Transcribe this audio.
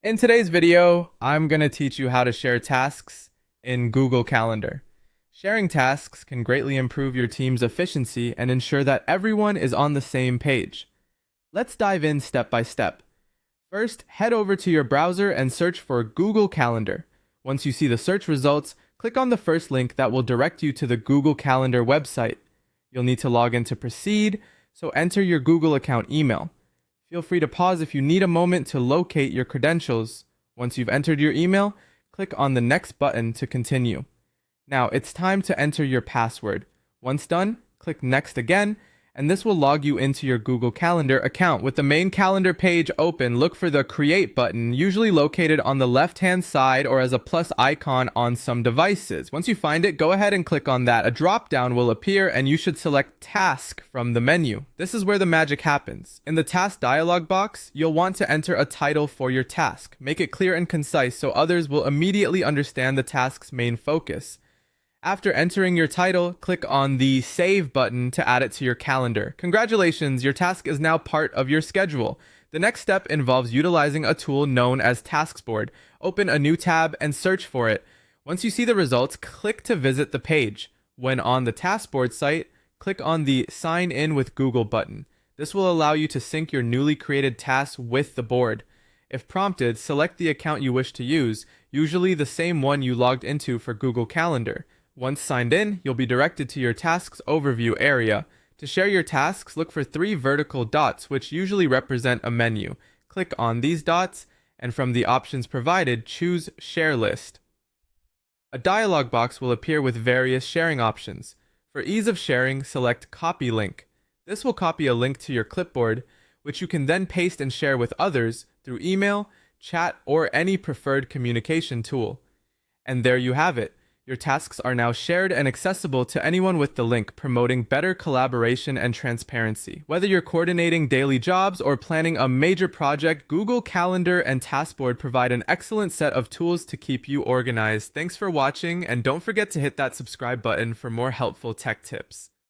In today's video, I'm going to teach you how to share tasks in Google Calendar. Sharing tasks can greatly improve your team's efficiency and ensure that everyone is on the same page. Let's dive in step by step. First, head over to your browser and search for Google Calendar. Once you see the search results, click on the first link that will direct you to the Google Calendar website. You'll need to log in to proceed, so enter your Google account email. Feel free to pause if you need a moment to locate your credentials. Once you've entered your email, click on the next button to continue. Now it's time to enter your password. Once done, click next again, and this will log you into your Google Calendar account. With the main calendar page open, look for the Create button, usually located on the left-hand side or as a plus icon on some devices. Once you find it, go ahead and click on that. A drop-down will appear and you should select Task from the menu. This is where the magic happens. In the Task dialog box, you'll want to enter a title for your task. Make it clear and concise so others will immediately understand the task's main focus. After entering your title, click on the Save button to add it to your calendar. Congratulations, your task is now part of your schedule. The next step involves utilizing a tool known as Tasksboard. Open a new tab and search for it. Once you see the results, click to visit the page. When on the Tasksboard site, click on the Sign In with Google button. This will allow you to sync your newly created tasks with the board. If prompted, select the account you wish to use, usually the same one you logged into for Google Calendar. Once signed in, you'll be directed to your Tasks Overview area. To share your tasks, look for 3 vertical dots, which usually represent a menu. Click on these dots, and from the options provided, choose Share List. A dialog box will appear with various sharing options. For ease of sharing, select Copy Link. This will copy a link to your clipboard, which you can then paste and share with others through email, chat, or any preferred communication tool. And there you have it. Your tasks are now shared and accessible to anyone with the link, promoting better collaboration and transparency. Whether you're coordinating daily jobs or planning a major project, Google Calendar and Taskboard provide an excellent set of tools to keep you organized. Thanks for watching, and don't forget to hit that subscribe button for more helpful tech tips.